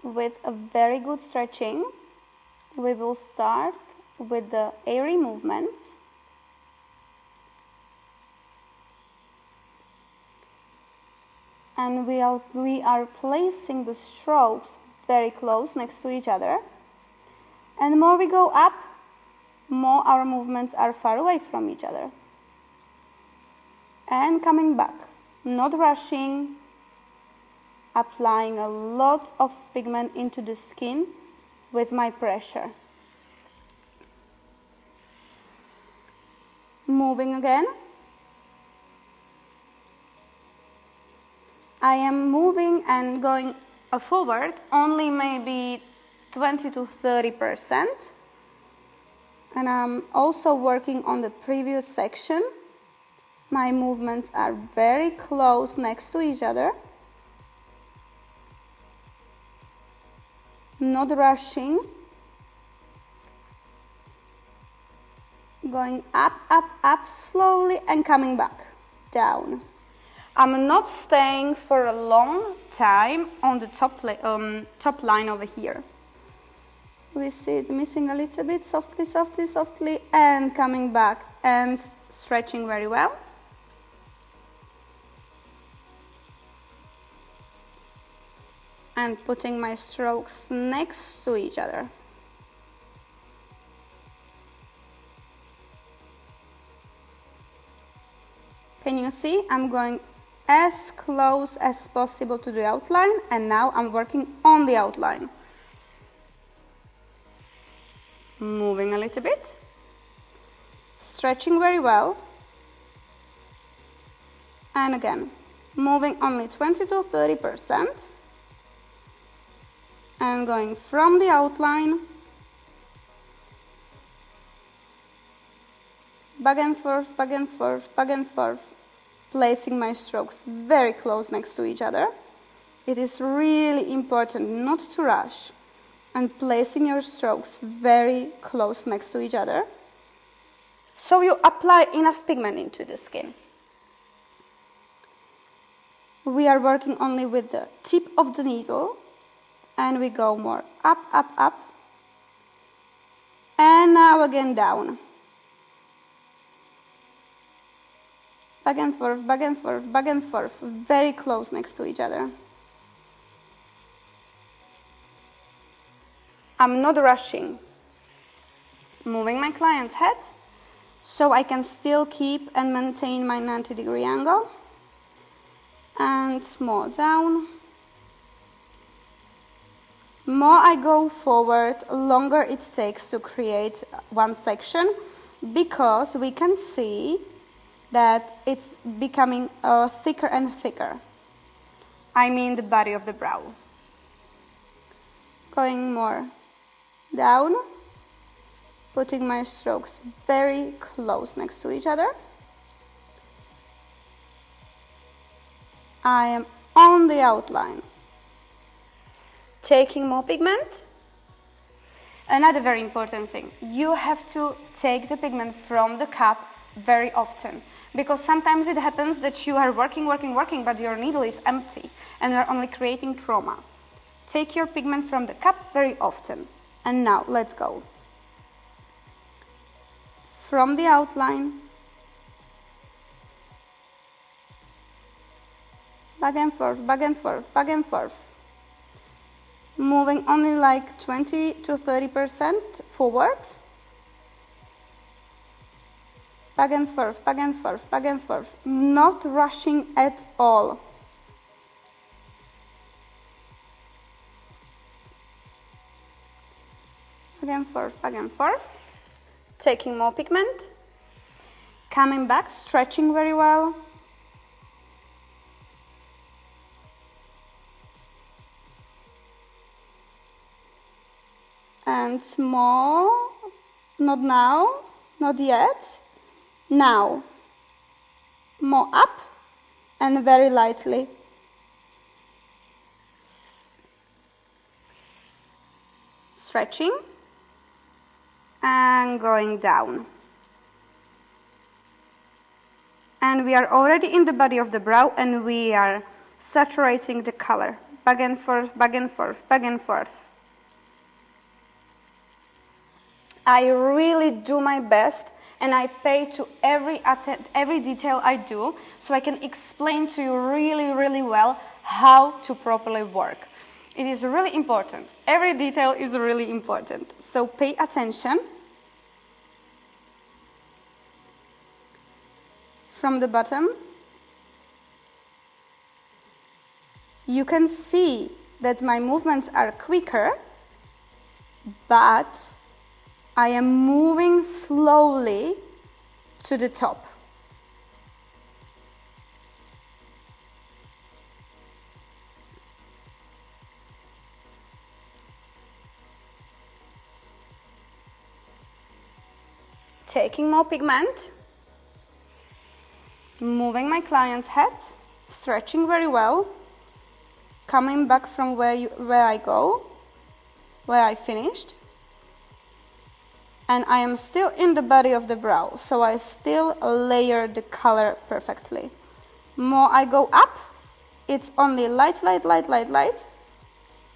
with a very good stretching. We will start with the airy movements. And we are placing the strokes very close next to each other. And the more we go up, more our movements are far away from each other. And coming back, not rushing, applying a lot of pigment into the skin with my pressure. Moving again. I am moving and going forward only maybe 20 to 30%. And I'm also working on the previous section. My movements are very close next to each other. Not rushing. Going up, up, up slowly and coming back, down. I'm not staying for a long time on the top line over here. We see it's missing a little bit, softly, softly, softly, and coming back and stretching very well. And putting my strokes next to each other. Can you see? I'm going as close as possible to the outline, and now I'm working on the outline. Moving a little bit, stretching very well, and again, moving only 20 to 30%, and going from the outline, back and forth, back and forth, back and forth, placing my strokes very close next to each other. It is really important not to rush and placing your strokes very close next to each other so you apply enough pigment into the skin. We are working only with the tip of the needle and we go more up, up, up, and now again down. Back and forth, back and forth, back and forth, very close next to each other. I'm not rushing. Moving my client's head so I can still keep and maintain my 90-degree angle. And more down. More I go forward, longer it takes to create one section because we can see that it's becoming thicker and thicker. I mean the body of the brow. Going more down, putting my strokes very close next to each other. I am on the outline. Taking more pigment. Another very important thing, you have to take the pigment from the cup very often. Because sometimes it happens that you are working, but your needle is empty and you are only creating trauma. Take your pigment from the cup very often. And now, let's go. From the outline, back and forth, back and forth, back and forth. Moving only like 20 to 30% forward. Back and forth, back and forth, back and forth. Not rushing at all. Back and forth, back and forth. Taking more pigment. Coming back, stretching very well. And more. Not now, not yet. Now, more up and very lightly. Stretching and going down. And we are already in the body of the brow and we are saturating the color back and forth, back and forth, back and forth. I really do my best and I pay to every detail I do so I can explain to you really, really well how to properly work. It is really important. Every detail is really important. So pay attention. From the bottom, you can see that my movements are quicker, but I am moving slowly to the top. Taking more pigment, moving my client's head, stretching very well, coming back from where I go, where I finished. And I am still in the body of the brow, so I still layer the color perfectly. More I go up, it's only light, light, light, light, light,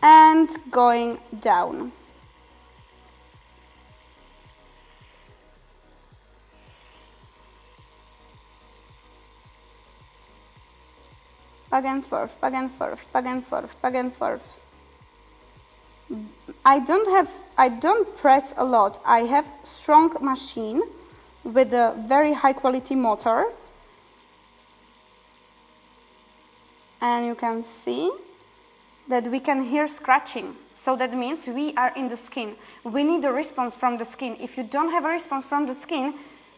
and going down. Back and forth, back and forth, back and forth, back and forth. I don't press a lot. I have strong machine with a very high quality motor. And you can see that we can hear scratching. So that means we are in the skin. We need a response from the skin. If you don't have a response from the skin,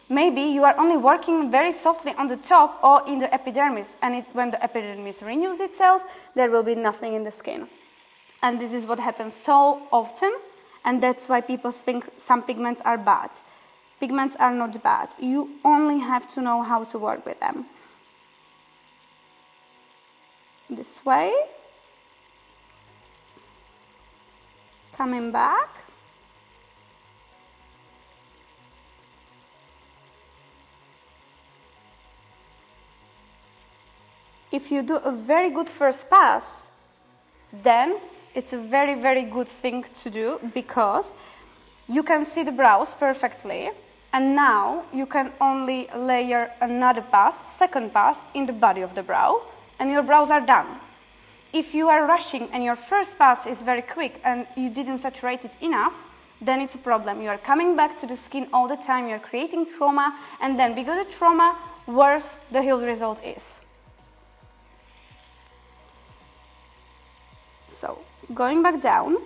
maybe you are only working very softly on the top or in the epidermis. And when the epidermis renews itself, there will be nothing in the skin. And this is what happens so often, and that's why people think some pigments are bad. Pigments are not bad. You only have to know how to work with them. This way. Coming back. If you do a very good first pass, then it's a very, very good thing to do because you can see the brows perfectly, and now you can only layer another pass, second pass, in the body of the brow, and your brows are done. If you are rushing and your first pass is very quick and you didn't saturate it enough, then it's a problem. You are coming back to the skin all the time, you're creating trauma, and then bigger the trauma, worse the healed result is. So, going back down,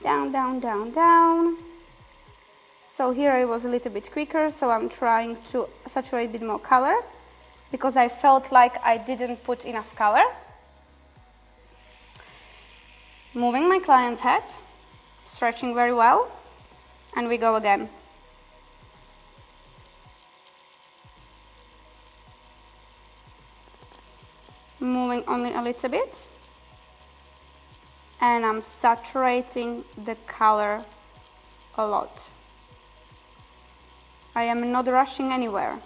down, down, down, down. So here I was a little bit quicker, so I'm trying to saturate a bit more color because I felt like I didn't put enough color. Moving my client's head, stretching very well, and we go again. Moving only a little bit, and I'm saturating the color a lot. I am not rushing anywhere.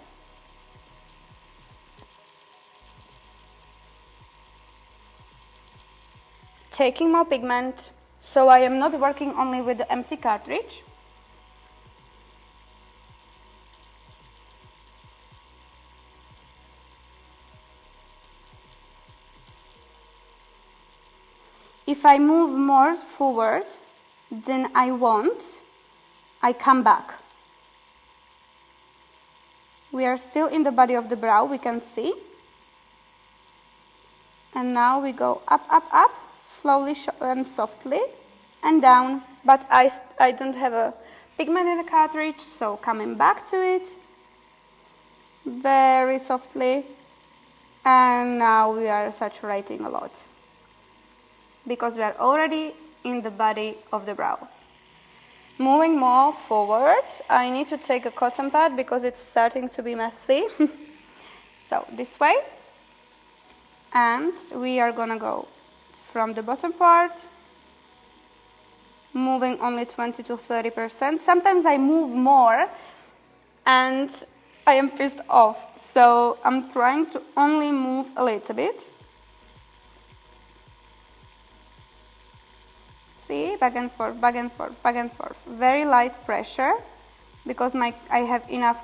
Taking more pigment, so I am not working only with the empty cartridge. If I move more forward than I want, I come back. We are still in the body of the brow, we can see. And now we go up, up, up, slowly and softly, and down. But I don't have a pigment in the cartridge, so coming back to it, very softly. And now we are saturating a lot, because we are already in the body of the brow. Moving more forward, I need to take a cotton pad because it's starting to be messy. So this way, and we are gonna go from the bottom part, moving only 20 to 30%. Sometimes I move more, and I am pissed off. So I'm trying to only move a little bit. See, back and forth, back and forth, back and forth. Very light pressure, because I have enough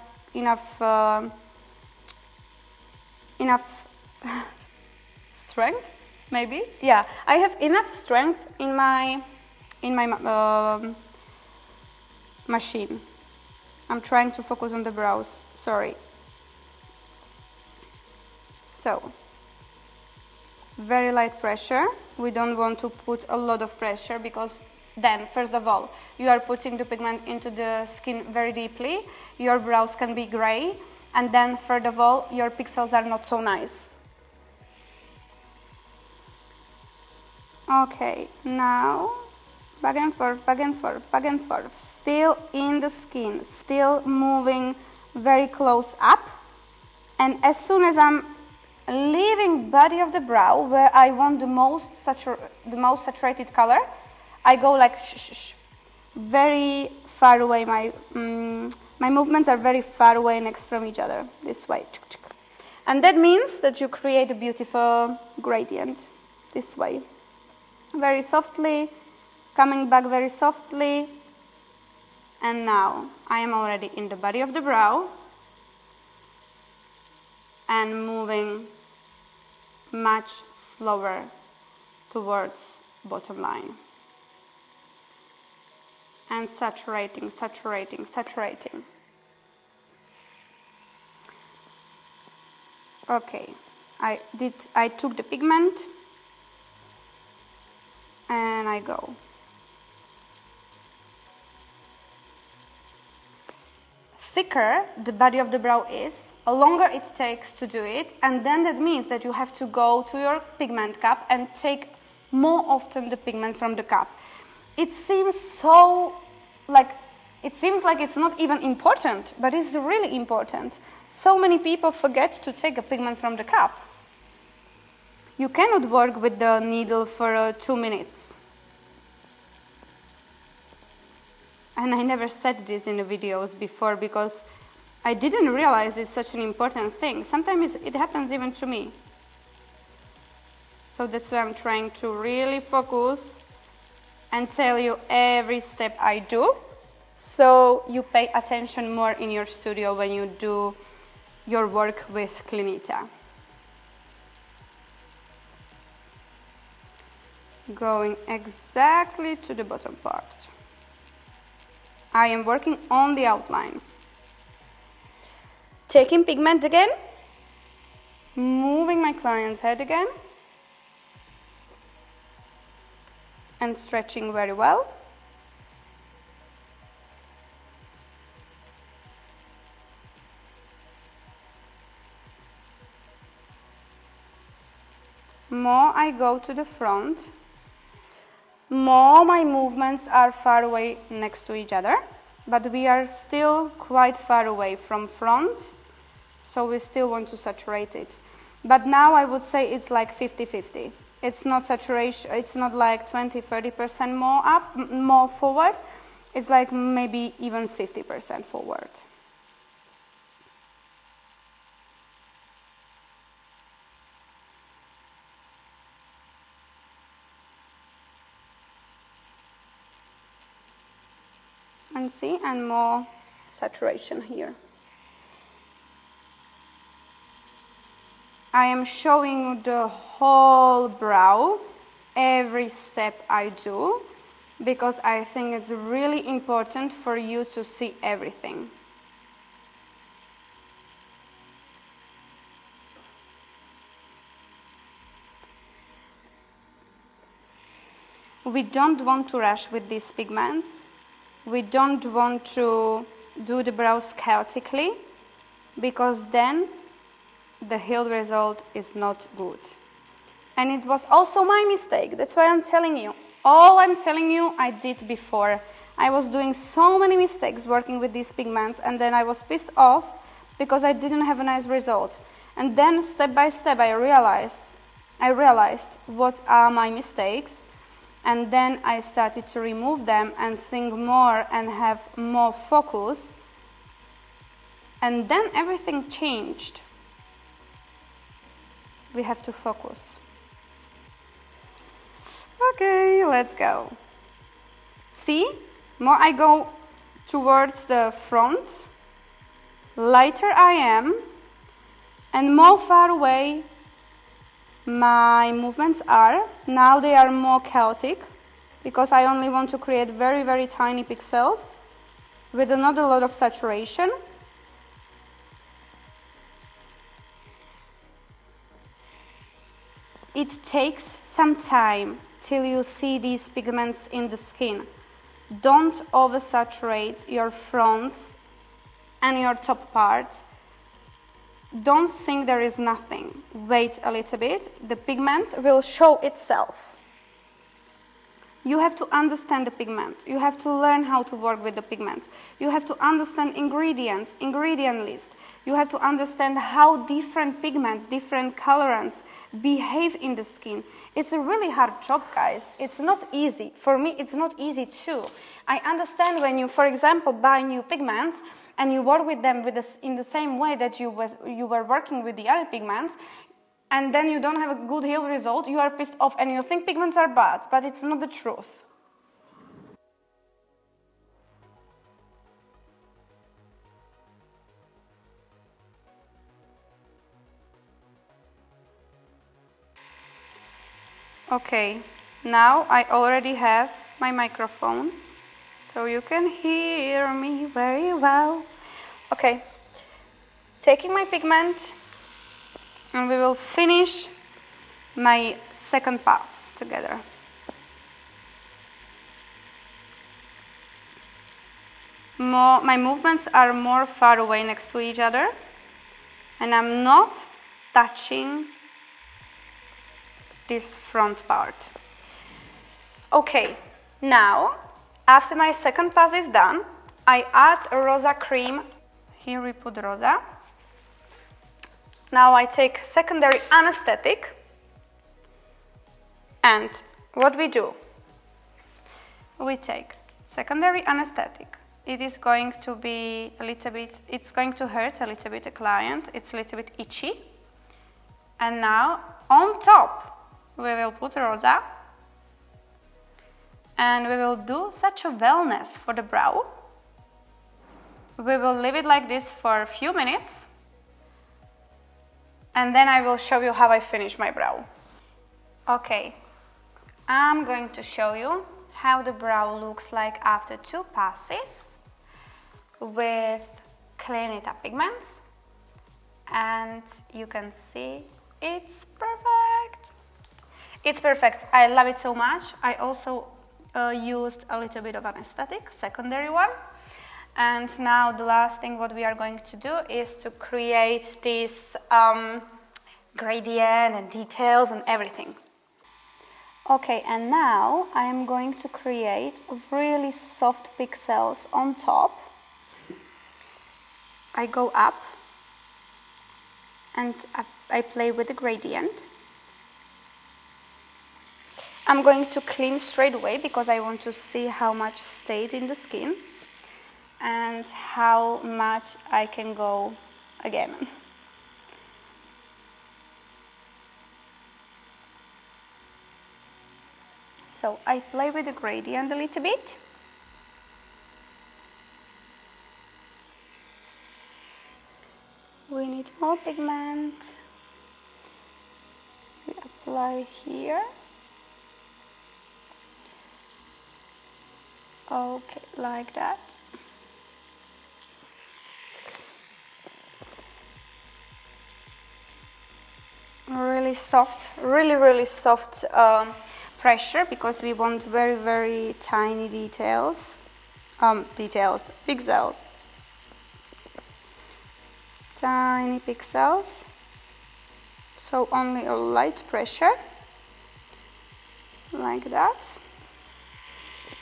strength, maybe. Yeah, I have enough strength in my machine. I'm trying to focus on the brows. Sorry. So, very light pressure. We don't want to put a lot of pressure, because then, first of all, you are putting the pigment into the skin very deeply. Your brows can be gray, and then, third of all, your pixels are not so nice. Okay, now back and forth, back and forth, back and forth. Still in the skin, still moving very close up. And as soon as I'm leaving body of the brow, where I want the most saturated color, I go like very far away. My movements are very far away next from each other, this way. And that means that you create a beautiful gradient, this way. Very softly, coming back very softly. And now I am already in the body of the brow and moving much slower towards bottom line. And saturating, saturating, saturating. Okay, I took the pigment and I go. Thicker the body of the brow is, the longer it takes to do it, and then that means that you have to go to your pigment cup and take more often the pigment from the cup. It seems like it's not even important, but it's really important. So many people forget to take a pigment from the cup. You cannot work with the needle for 2 minutes. And I never said this in the videos before, because I didn't realize it's such an important thing. Sometimes it happens even to me. So that's why I'm trying to really focus and tell you every step I do, so you pay attention more in your studio when you do your work with Clinita. Going exactly to the bottom part. I am working on the outline. Taking pigment again, moving my client's head again, and stretching very well. More I go to the front, more my movements are far away next to each other, but we are still quite far away from front, so we still want to saturate it. But now I would say it's like 50-50. It's not saturation, it's not like 20-30% more up, more forward. It's like maybe even 50% forward. And see, and more saturation here. I am showing the whole brow, every step I do, because I think it's really important for you to see everything. We don't want to rush with these pigments. We don't want to do the brows chaotically, because then the healed result is not good. And it was also my mistake. That's why I'm telling you. All I'm telling you, I did before. I was doing so many mistakes working with these pigments, and then I was pissed off because I didn't have a nice result. And then step by step I realized what are my mistakes. And then I started to remove them and think more and have more focus. And then everything changed. We have to focus. Okay, let's go. See, more I go towards the front, lighter I am, and more far away my movements are. Now they are more chaotic because I only want to create very, very tiny pixels with not a lot of saturation. It takes some time till you see these pigments in the skin. Don't oversaturate your fronts and your top part. Don't think there is nothing. Wait a little bit. The pigment will show itself. You have to understand the pigment. You have to learn how to work with the pigment. You have to understand ingredients, ingredient list. You have to understand how different pigments, different colorants behave in the skin. It's a really hard job, guys. It's not easy. For me, it's not easy too. I understand when you, for example, buy new pigments and you work with them in the same way that you were working with the other pigments, and then you don't have a good healed result, you are pissed off and you think pigments are bad, but it's not the truth. Okay, now I already have my microphone, so you can hear me very well. Okay, taking my pigment, and we will finish my second pass together. My movements are more far away next to each other, and I'm not touching this front part. Okay, now after my second pass is done, I add a rosa cream. Here we put rosa. Now I take secondary anesthetic, and what we do? We take secondary anesthetic. It is going to be a little bit, it's going to hurt a little bit the client, it's a little bit itchy. And now on top we will put rosa, and we will do such a wellness for the brow. We will leave it like this for a few minutes, and then I will show you how I finish my brow. Okay, I'm going to show you how the brow looks like after 2 passes with Clinita pigments, and you can see it's perfect. It's perfect. I love it so much. I also used a little bit of anesthetic, secondary one. And now the last thing what we are going to do is to create this gradient and details and everything. Okay, and now I am going to create really soft pixels on top. I go up and I play with the gradient. I'm going to clean straight away because I want to see how much stayed in the skin and how much I can go again. So I play with the gradient a little bit. We need more pigment. We apply here. Okay, like that. Really soft, really soft pressure, because we want very tiny details. Pixels. Tiny pixels. So only a light pressure, like that.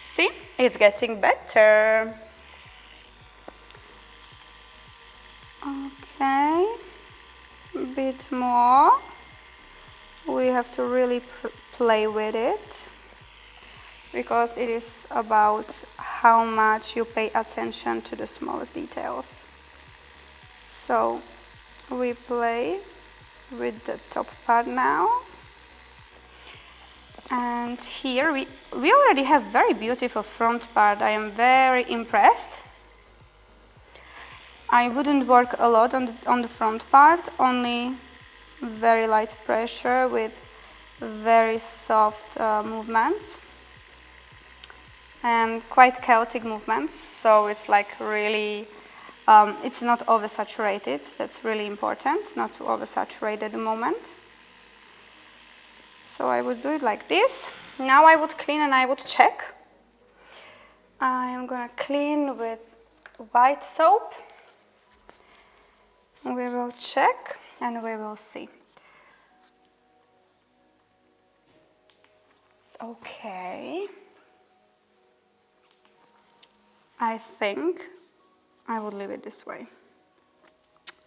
See, it's getting better. Okay, a bit more. We have to really play with it, because it is about how much you pay attention to the smallest details. So we play with the top part now. And here we already have very beautiful front part. I am very impressed. I wouldn't work a lot on the front part, only very light pressure with very soft movements and quite chaotic movements, so it's like really, it's not oversaturated. That's really important, not to oversaturate at the moment. So I would do it like this. Now I would clean and I would check. I am gonna clean with white soap. We will check and we will see. Okay. I think I would leave it this way.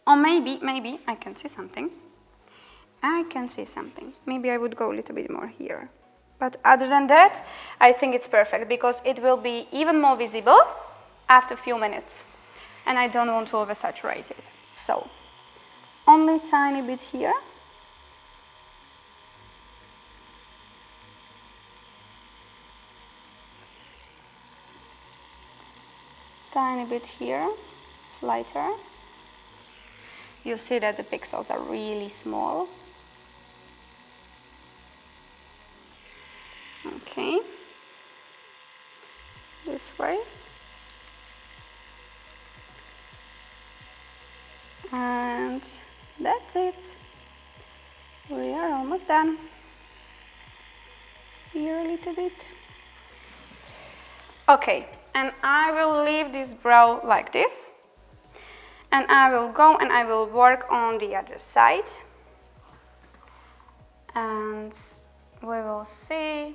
Or maybe I can see something. I can see something. Maybe I would go a little bit more here. But other than that, I think it's perfect because it will be even more visible after a few minutes. And I don't want to oversaturate it. So, only tiny bit here. Tiny bit here, it's lighter. You see that the pixels are really small. Okay, this way. And that's it. We are almost done. Here a little bit. Okay, and I will leave this brow like this. And I will go and I will work on the other side. And we will see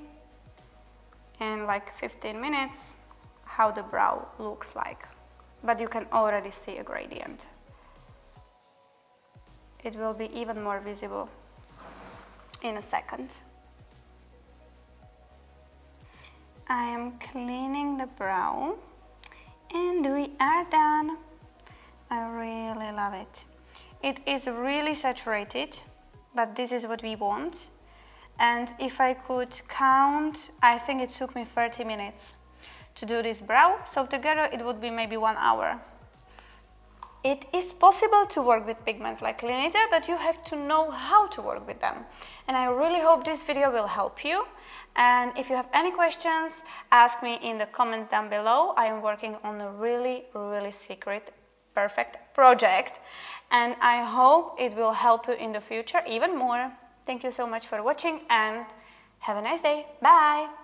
in like 15 minutes how the brow looks like. But you can already see a gradient. It will be even more visible in a second. I am cleaning the brow and we are done. I really love it. It is really saturated, but this is what we want. And if I could count, I think it took me 30 minutes to do this brow. So together it would be maybe 1 hour. It is possible to work with pigments like Clinita, but you have to know how to work with them. And I really hope this video will help you. And if you have any questions, ask me in the comments down below. I am working on a really, really secret, perfect project. And I hope it will help you in the future even more. Thank you so much for watching and have a nice day. Bye!